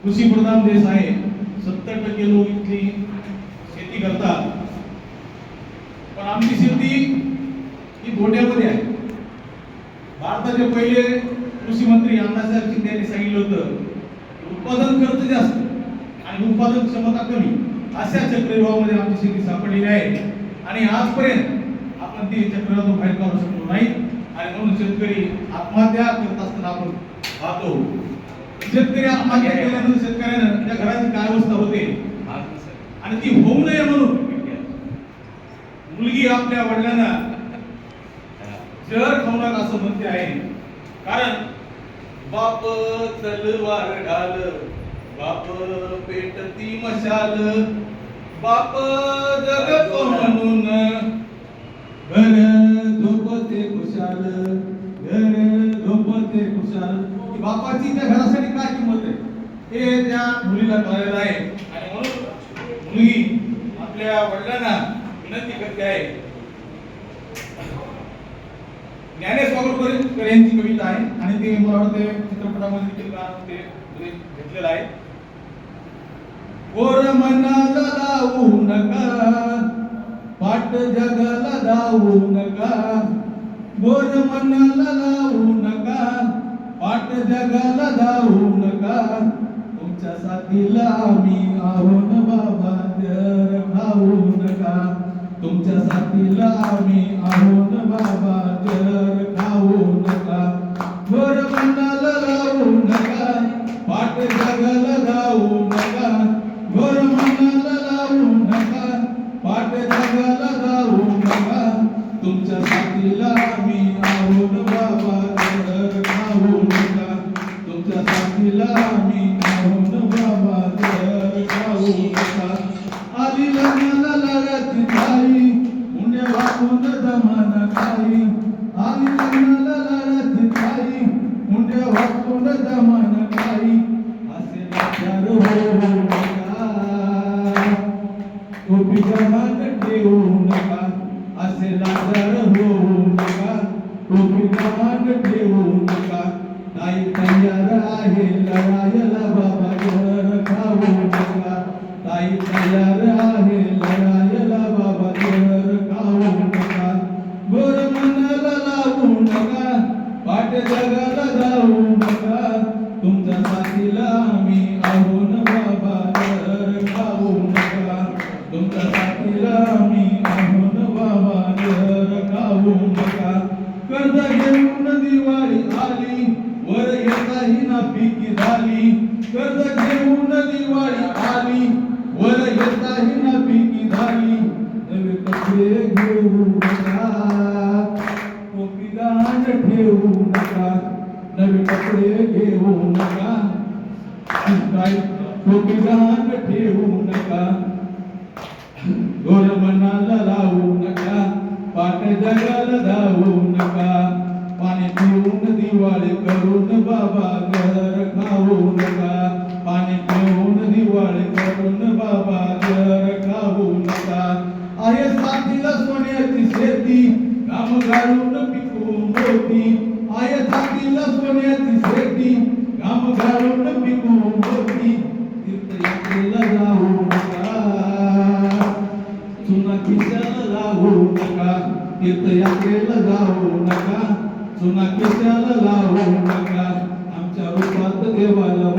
कृषी प्रधान देश आहे, 70% लोक इथली शेती करतात, पण आमची शेती ही धोट्यामध्ये आहे. भारताचे पहिले कृषी मंत्री अण्णासाहेब शिंदे यांनी सांगितलं होतं, उत्पादन खर्च जास्त आणि उत्पादन क्षमता कमी अशा चक्रव्यूहामध्ये आमची शेती सापडलेली आहे आणि आजपर्यंत आपण ती चक्रव्यूहातून बाहेर काढू शकलो नाही. आणि म्हणून शेतकरी आत्महत्या करत असताना आपण पाहतो. शेतकरी आत्महत्या केल्यानंतर शेतकऱ्यानं त्या घराची काय अवस्था होते आणि ती होऊ नये म्हणून मुलगी आपल्या वडिलांना जहर खावणार असं म्हणते आहे. कारण बाप तलवार ढाल, बाप पेटती मशाल, बाप जगतो म्हणून घर झोपते खुशाल, घर झोपते खुशाल. बापाची त्या घरासाठी काय किंमत आहे हे त्या मुलीला कळलेलं आहे. आणि म्हणून मुलगी आपल्या वडिलांना विनंती करते आहे. ज्ञानेश वागलकर यांची कविता आहे आणि ते मला वाटते चित्रपटामध्ये देखील ते घेतलेलं आहे. गोर मनाला लावू नका, पाट जगाला धावू नका, गोर मनाला लावू नका, पाट जगाला धावू नका. तुमच्या साथीला आम्ही आहोत बाबा, जर खाऊ नका. तुमच्या साथीला आम्ही आहोत बाबा, जर खाऊ नका. गोर मनाला लावू नका, पाट जगाला धावू नका, गोर मनाला लावू नका, पाट जगाला धावू नका. तुमच्या साथीला आम्ही आहोत बाबा, जर खाऊ नका. तुमच्या साथीला आम्ही आहोत बाबा, जर खाऊ नका. आली लग्नाला लागायची ताई, मुंड्या वाकून जमाना काही. आली लग्नाला लागायची ताई, मुंड्या वाकून जमाना काही. असे लाचार होऊ नका, टोपी गव्हाण ठेवू नका. असे लाचार होऊ नका, टोपी गव्हाण ठेवू नका. ताई तयार आहे लढायला बाबा, जर खाऊ नका. ताई तयार आहे लढायला बाबा, जर खाऊ नका. गोर मनाला लावू नका, पाट जगाला जाऊ नका. तुमच्या साथीला आम्ही आहोत बाबा, जर खाऊ नका. तुमच्या साथीला आम्ही आहोत बाबा, जर खाऊ नका. कर्ज घेऊन दिवाळी आली, वर येताही ना पिकी झाली. कर्ज घेऊन दिवाळी आली, वर येताही ना पिकी झाली. नवे कपडे घेऊ नका, टोपी गहाण ठेवू नका. नवे कपडे घेऊ नका, टोपी गहाण ठेवू नका. गोर मनाला लावू नका, पाट जगाला धावू नका. पाणी पिऊन दिवाळी करून बाबा, घर खाऊ नका. पाणी पिऊन दिवाळी करून बाबा, घर खाऊ नका. आहे साथीला सोन्याची शेती, काम घालून पिकू मोती. आहे साथीला सोन्याची शेती, काम घालून पिकू मोती. तीर्थयात्रेला जाऊ नका, चुना खिशाला लावू नका. तीर्थयात्रेला जाऊ नका, चुना खिशाला लावू नका. आमच्या रूपात देवाला